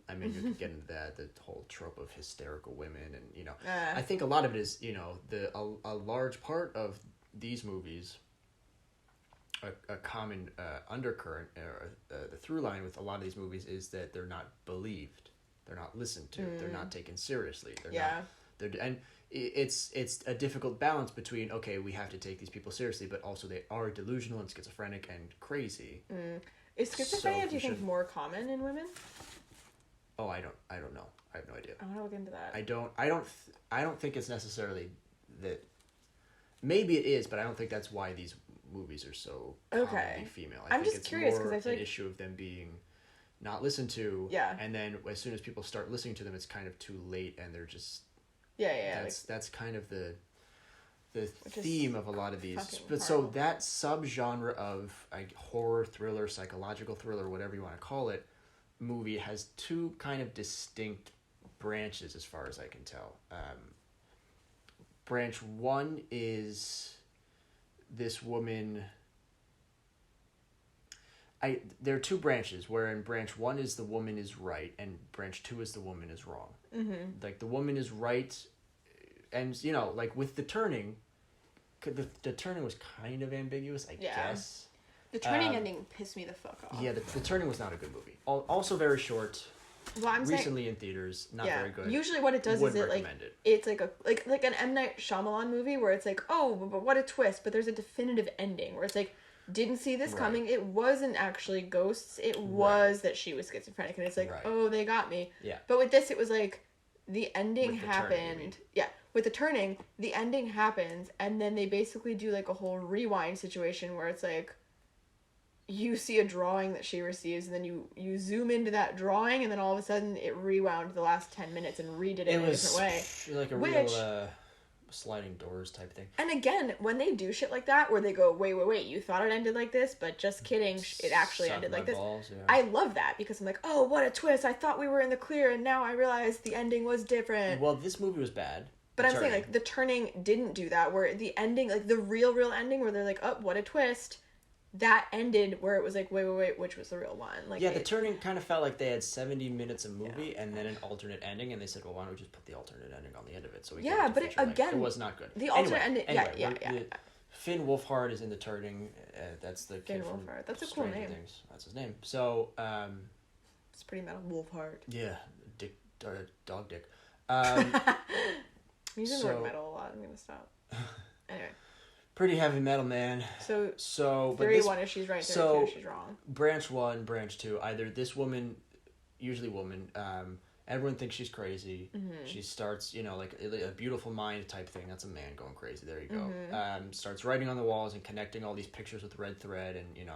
I mean, you could get into that, the whole trope of hysterical women, and, you know, I think a lot of it is, you know, a large part of these movies, a common undercurrent, the through line with a lot of these movies is that they're not believed. They're not listened to. They're not taken seriously. And it's a difficult balance between, okay, we have to take these people seriously, but also they are delusional and schizophrenic and crazy. Is schizophrenia, do you think, more common in women? Oh, I don't know. I have no idea. I want to look into that. I don't think it's necessarily that. Maybe it is, but I don't think that's why these movies are so commonly female. I think just curious because I feel like an issue of them being not listened to. Yeah. And then as soon as people start listening to them, it's kind of too late, and they're just. Yeah. That's kind of the theme of a lot of these. But so that subgenre of horror, thriller, psychological thriller, whatever you want to call it, movie has two kind of distinct branches as far as I can tell. Branch one is this woman. There are two branches, wherein branch one is the woman is right, and branch two is the woman is wrong. Mm-hmm. Like, the woman is right, and, you know, like, with The Turning, the Turning was kind of ambiguous, I guess. The Turning ending pissed me the fuck off. Yeah, the Turning was not a good movie. Also very short. Well, I'm recently in theaters, not very good. Usually what it does is it's like an M. Night Shyamalan movie where it's like, oh, but what a twist, but there's a definitive ending where it's like, didn't see this coming. It wasn't actually ghosts. It was that she was schizophrenic, and it's like, oh, they got me. Yeah. But with this, it was like, the ending With the turning, you mean. happened. Yeah, with the turning, the ending happens, and then they basically do like a whole rewind situation where it's like you see a drawing that she receives, and then you zoom into that drawing, and then all of a sudden it rewound the last 10 minutes and redid it in a different way. Like a real sliding doors type thing. And again, when they do shit like that, where they go, wait, you thought it ended like this, but just kidding, it actually ended like this. Balls, yeah. I love that, because I'm like, oh, what a twist. I thought we were in the clear, and now I realize the ending was different. Well, this movie was bad. But I'm saying, like, the turning didn't do that, where the ending, like, the real ending, where they're like, oh, what a twist, that ended where it was like, wait, which was the real one? Like, yeah, the turning kind of felt like they had 70 minutes of movie and then an alternate ending, and they said, well, why don't we just put the alternate ending on the end of it? So we but it was not good. The alternate ending, yeah. Finn Wolfhard is in the turning. That's the kid from Wolfhard. That's a cool name. Things. That's his name. So, it's pretty metal. Wolfhard. Yeah, dog dick. He's in the word metal a lot. I'm gonna stop. Anyway. Pretty heavy metal, man. So theory 1 is she's right, theory 2 she's wrong. Branch 1, branch 2, either this woman, usually woman, everyone thinks she's crazy. Mm-hmm. She starts, like a beautiful mind type thing. That's a man going crazy. There you go. Mm-hmm. Starts writing on the walls and connecting all these pictures with red thread, and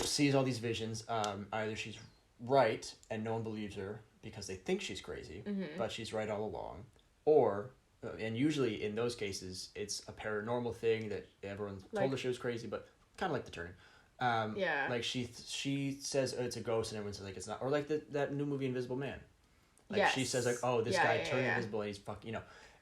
sees all these visions. Either she's right and no one believes her because they think she's crazy, but she's right all along, or and usually in those cases it's a paranormal thing that everyone told her she was crazy, but kind of like the turning. Like she says it's a ghost and everyone says like it's not, or like that new movie Invisible Man. Like she says like, oh, this guy turned invisible and he's fucking,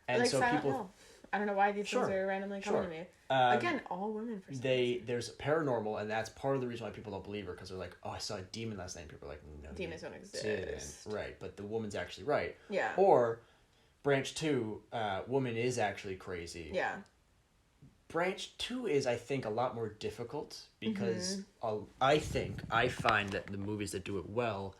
and like so Silent people Hill. I don't know why these things are randomly coming to me. Again, all women for some reason. There's paranormal, and that's part of the reason why people don't believe her, because they're like, oh, I saw a demon last night, and people are like, no, demons don't exist. Right, but the woman's actually right. Yeah. Or branch 2, woman is actually crazy. Yeah. Branch 2 is, I think, a lot more difficult because I find that the movies that do it well,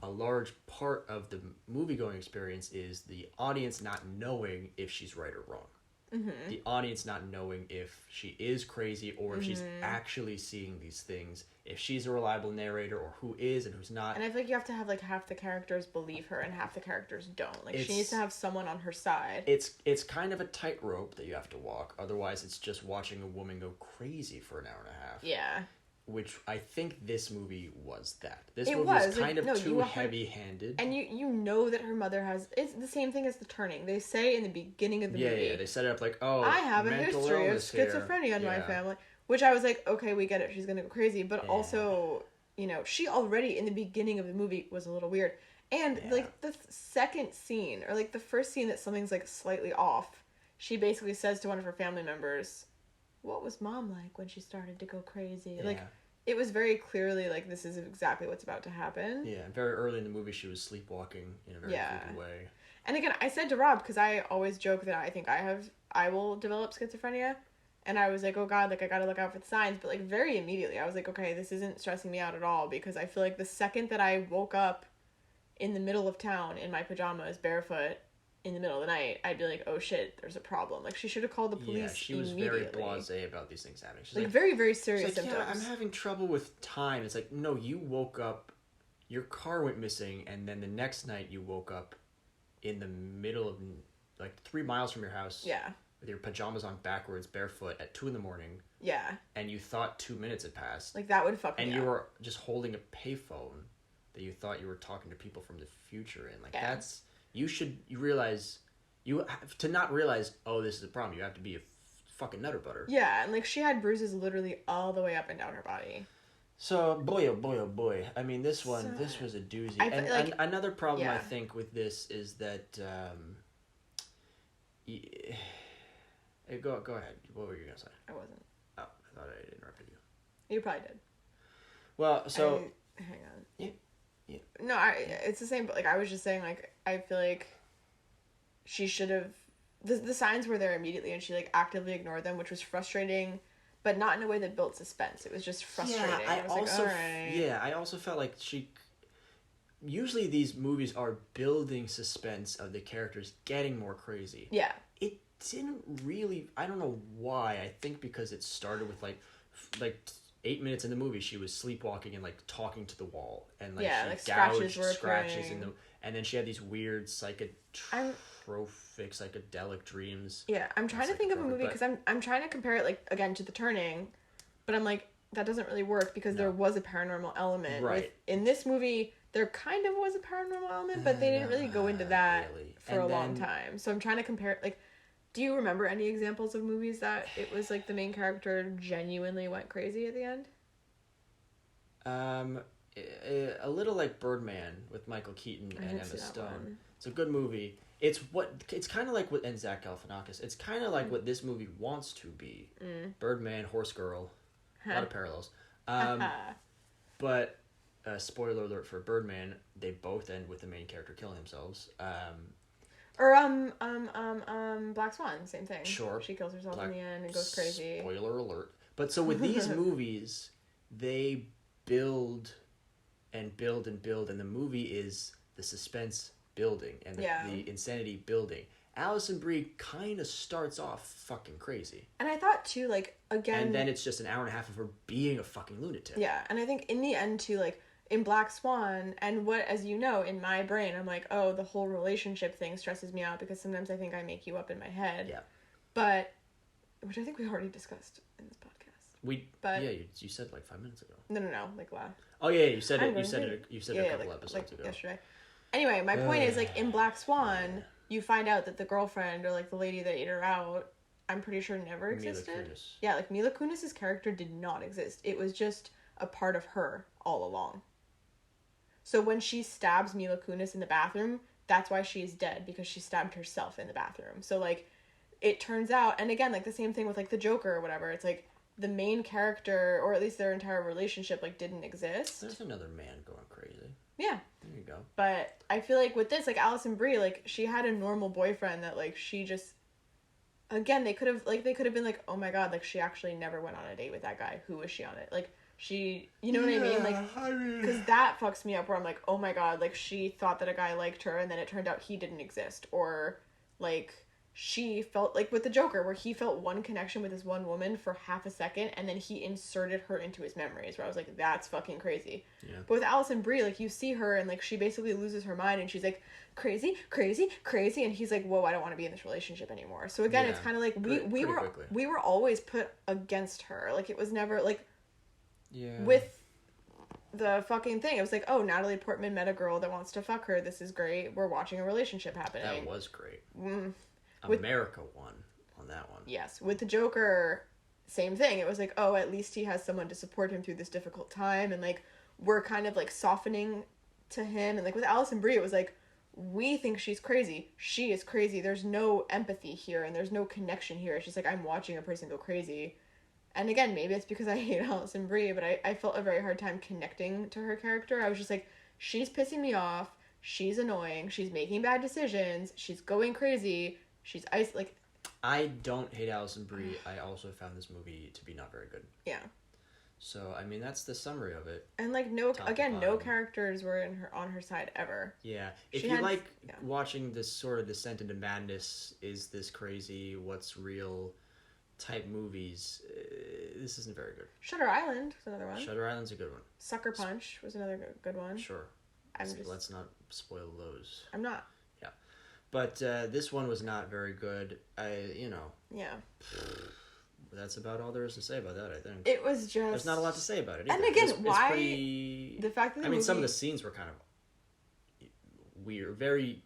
a large part of the movie-going experience is the audience not knowing if she's right or wrong. Mm-hmm. The audience not knowing if she is crazy or if she's actually seeing these things, if she's a reliable narrator or who is and who's not. And I feel like you have to have like half the characters believe her and half the characters don't. Like she needs to have someone on her side. It's kind of a tightrope that you have to walk. Otherwise, it's just watching a woman go crazy for an hour and a half. Yeah. Which I think this movie was that. This movie was kind of too heavy-handed. And you know that her mother has... It's the same thing as The Turning. They say in the beginning of the movie... Yeah, they set it up like, oh, I have a history of schizophrenia in my family. Which I was like, okay, we get it. She's going to go crazy. But also, she already, in the beginning of the movie, was a little weird. And, like, the second scene, or, like, the first scene that something's, like, slightly off, she basically says to one of her family members... What was mom like when she started to go crazy? Yeah. Like, it was very clearly like, this is exactly what's about to happen. Yeah, very early in the movie, she was sleepwalking in a very creepy way. And again, I said to Rob, because I always joke that I think I will develop schizophrenia. And I was like, oh God, like, I gotta look out for the signs. But, like, very immediately, I was like, okay, this isn't stressing me out at all. Because I feel like the second that I woke up in the middle of town in my pajamas, barefoot, in the middle of the night, I'd be like, oh shit, there's a problem. Like, she should have called the police. Yeah, she was very blasé about these things happening. She's like very, very serious symptoms. Yeah, I'm having trouble with time. It's like, no, you woke up, your car went missing, and then the next night you woke up in the middle of, like, 3 miles from your house. Yeah. With your pajamas on backwards, barefoot, at 2 a.m. Yeah. And you thought 2 minutes had passed. Like, that would fuck me up. And you were just holding a payphone that you thought you were talking to people from the future in. Like, that's... You realize... You have to not realize, oh, this is a problem. You have to be a fucking nutter butter. Yeah, and, like, she had bruises literally all the way up and down her body. So, boy, oh boy, oh boy. I mean, this was a doozy. And another problem, I think, with this is that... Go ahead. What were you going to say? I wasn't. Oh, I thought I interrupted you. You probably did. Well, so... Hang on. Yeah. No, it's the same, but, like, I was just saying, like, I feel like... She should have... The signs were there immediately, and she, like, actively ignored them, which was frustrating, but not in a way that built suspense. It was just frustrating. Yeah, I also felt like she... Usually these movies are building suspense of the characters getting more crazy. Yeah. It didn't really... I don't know why. I think because it started with, like 8 minutes in the movie, she was sleepwalking and, like, talking to the wall. And, like, she scratches in the... And then she had these weird psychedelic dreams. Yeah, I'm trying to think of a movie because I'm trying to compare it, like, again, to The Turning, but I'm like, that doesn't really work because there was a paranormal element. Right. In this movie, there kind of was a paranormal element, but they didn't really go into that for a long time. So I'm trying to compare, like, do you remember any examples of movies that it was, like, the main character genuinely went crazy at the end? A little like Birdman with Michael Keaton and Emma Stone. It's a good movie. It's kind of like what, and Zach Galifianakis. It's kind of like what this movie wants to be. Birdman, Horse Girl, a lot of parallels. But spoiler alert for Birdman, they both end with the main character killing themselves. Black Swan, same thing. Sure. She kills herself in the end and goes crazy. Spoiler alert. But so with these movies, they build and build and build, and the movie is the suspense building and the insanity building. Allison Brie kind of starts off fucking crazy. And I thought too, like, again... And then it's just an hour and a half of her being a fucking lunatic. Yeah, and I think in the end too, like, in Black Swan, and what, as you know, in my brain, I'm like, oh, the whole relationship thing stresses me out because sometimes I think I make you up in my head. Yeah. But, which I think we already discussed in this podcast. You said like 5 minutes ago. No, like last. Oh yeah, you said it. You said it a couple episodes ago. Yesterday. Anyway, my point is, like, in Black Swan, you find out that the girlfriend or like the lady that ate her out, I'm pretty sure never existed. Mila Kunis. Yeah, like Mila Kunis's character did not exist. It was just a part of her all along. So when she stabs Mila Kunis in the bathroom, that's why she's dead, because she stabbed herself in the bathroom. So, like, it turns out, and again, like, the same thing with, like, the Joker or whatever, it's like, the main character, or at least their entire relationship, like, didn't exist. There's another man going crazy. Yeah. There you go. But I feel like with this, like, Allison Brie, like, she had a normal boyfriend that, like, she just... Again, they could have been like, oh my god, like, she actually never went on a date with that guy. Who was she on it? Like, she... You know what I mean? Like, because that fucks me up where I'm like, oh my god, like, she thought that a guy liked her and then it turned out he didn't exist. Or, like... She felt like with the Joker, where he felt one connection with this one woman for half a second, and then he inserted her into his memories, where I was like, that's fucking crazy. Yeah. But with Allison Brie, like, you see her, and, like, she basically loses her mind, and she's like, crazy, and he's like, whoa, I don't want to be in this relationship anymore. So again, it's kind of like, we were always put against her. Like, it was never, like, with the fucking thing, it was like, oh, Natalie Portman met a girl that wants to fuck her, this is great, we're watching a relationship happening. That was great. America won on that one. Yes. With the Joker, same thing. It was like, oh, at least he has someone to support him through this difficult time. And, like, we're kind of, like, softening to him. And, like, with Allison Brie, it was like, we think she's crazy. She is crazy. There's no empathy here. And there's no connection here. It's just like, I'm watching a person go crazy. And, again, maybe it's because I hate Allison Brie. But I felt a very hard time connecting to her character. I was just like, she's pissing me off. She's annoying. She's making bad decisions. She's going crazy. She's like... I don't hate Allison Brie. I also found this movie to be not very good. Yeah. So, I mean, that's the summary of it. And, like, no characters were on her side ever. Yeah. If watching this sort of descent into madness, is this crazy, what's real type movies, this isn't very good. Shutter Island was another one. Shutter Island's a good one. Sucker Punch was another good one. Sure. Let's not spoil those. I'm not. But this one was not very good. Yeah. That's about all there is to say about that, I think. It was just... There's not a lot to say about it either. And again, why... The fact that some of the scenes were kind of weird. Very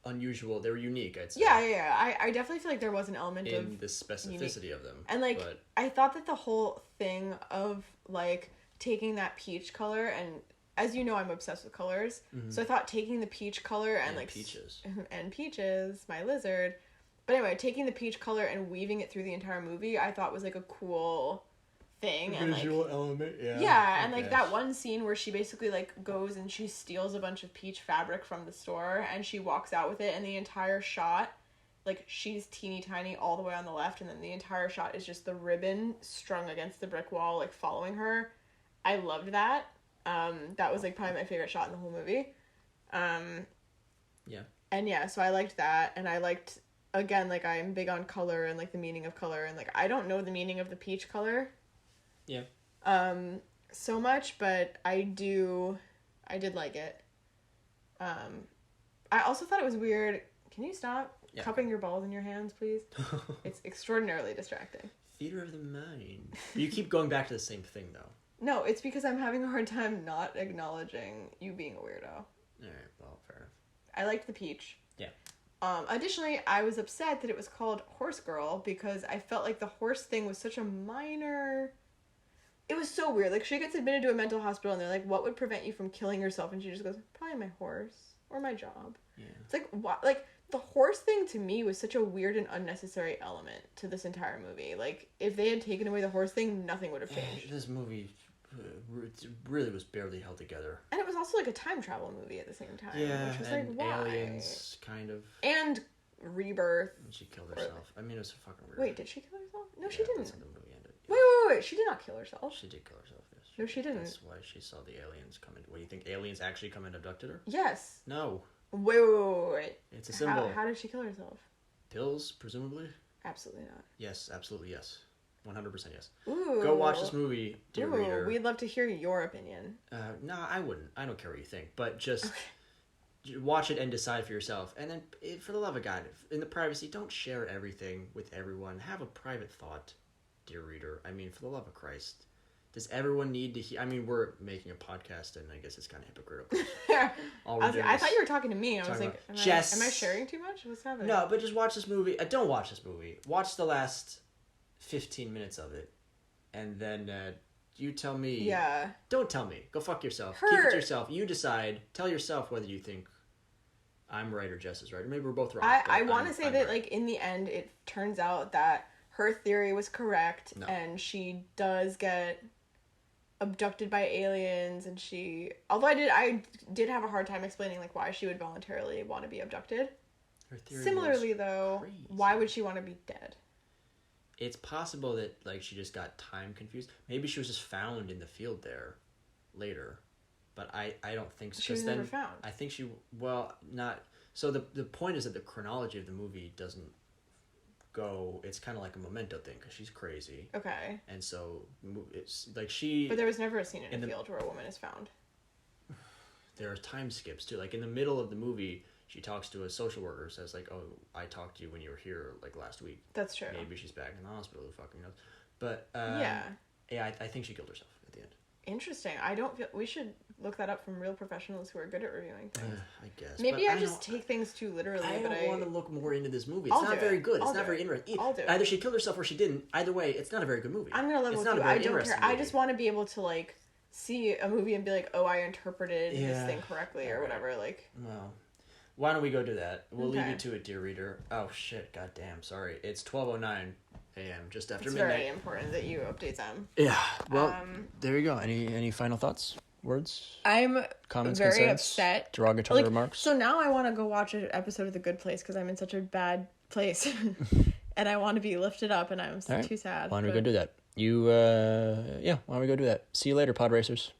unusual. They were unique, I'd say. Yeah. I definitely feel like there was an element of... In the specificity of them. And, like, I thought that the whole thing of, like, taking that peach color and... As you know, I'm obsessed with colors. Mm-hmm. So I thought taking the peach color and like... Peaches. And Peaches, my lizard. But anyway, taking the peach color and weaving it through the entire movie, I thought was like a cool thing. Visual element, yeah. Yeah, and like that one scene where she basically like goes and she steals a bunch of peach fabric from the store and she walks out with it, and the entire shot, like, she's teeny tiny all the way on the left, and then the entire shot is just the ribbon strung against the brick wall, like, following her. I loved that. That was, like, probably my favorite shot in the whole movie. Yeah. And, yeah, so I liked that, and I liked, again, like, I'm big on color and, like, the meaning of color, and, like, I don't know the meaning of the peach color. Yeah. So much, but I did like it. I also thought it was weird. Can you stop cupping your balls in your hands, please? It's extraordinarily distracting. Theater of the mind. You keep going back to the same thing, though. No, it's because I'm having a hard time not acknowledging you being a weirdo. Alright, well, fair enough. I liked the peach. Yeah. Additionally, I was upset that it was called Horse Girl because I felt like the horse thing was such a minor... It was so weird. Like, she gets admitted to a mental hospital and they're like, what would prevent you from killing yourself? And she just goes, probably my horse or my job. Yeah. It's like, what? Like, the horse thing to me was such a weird and unnecessary element to this entire movie. Like, if they had taken away the horse thing, nothing would have changed. This movie really was barely held together. And it was also like a time travel movie at the same time. Yeah, which was and like, why? aliens, kind of. And rebirth. And she killed herself. I mean, it was fucking weird. Wait, did she kill herself? No, she didn't. That's how the movie ended. Wait. She did not kill herself. She did kill herself, yes. No, she didn't. That's why she saw the aliens come in. What, do you think aliens actually come and abducted her? Yes. No. Wait. It's a symbol. How did she kill herself? Pills, presumably? Absolutely not. Yes, absolutely yes. 100% yes. Ooh. Go watch this movie, dear reader. We'd love to hear your opinion. No, I wouldn't. I don't care what you think. But just watch it and decide for yourself. And then, for the love of God, in the privacy, don't share everything with everyone. Have a private thought, dear reader. I mean, for the love of Christ. Does everyone need to hear? I mean, we're making a podcast, and I guess it's kind of hypocritical. I thought you were talking to me. I was like, am I sharing too much? What's happening? No, but just watch this movie. Don't watch this movie. Watch the last 15 minutes of it, and then you tell me. Yeah. Don't tell me. Go fuck yourself. Keep it to yourself. You decide. Tell yourself whether you think I'm right or Jess is right. Or maybe we're both wrong. I want to say that, like, in the end, it turns out that her theory was correct, and she does get abducted by aliens, and although I did have a hard time explaining, like, why she would voluntarily want to be abducted. Her theory Similarly, though, crazy. Why would she want to be dead? It's possible that, like, she just got time confused. Maybe she was just found in the field there later, but I don't think so. She was never found. I think not. So the point is that the chronology of the movie doesn't go. It's kind of like a Memento thing because she's crazy. Okay. And so it's like she. But there was never a scene in a field where a woman is found. There are time skips too. Like in the middle of the movie, she talks to a social worker, says like, "Oh, I talked to you when you were here like last week." That's true. Maybe she's back in the hospital. Who fucking knows? But yeah, I think she killed herself at the end. Interesting. I don't feel we should look that up from real professionals who are good at reviewing things. I guess. Maybe I just take things too literally. I don't want to look more into this movie. It's I'll not very good. It's not very interesting. I'll do it. Either she killed herself or she didn't. Either way, it's not a very good movie. I'm gonna level with you. I don't care. I just want to be able to like see a movie and be like, oh, I interpreted this thing correctly or whatever. Like. Well, why don't we go do that? We'll leave you to it, dear reader. Oh shit! Goddamn! Sorry. It's 12:09 a.m. just after midnight. It's very important that you update them. Yeah. Well, there you go. Any final thoughts? Words? I'm comments, very concerns, upset. Derogatory remarks? So now I want to go watch an episode of The Good Place because I'm in such a bad place. And I want to be lifted up and I'm too sad. Why don't we go do that? Why don't we go do that? See you later, pod racers.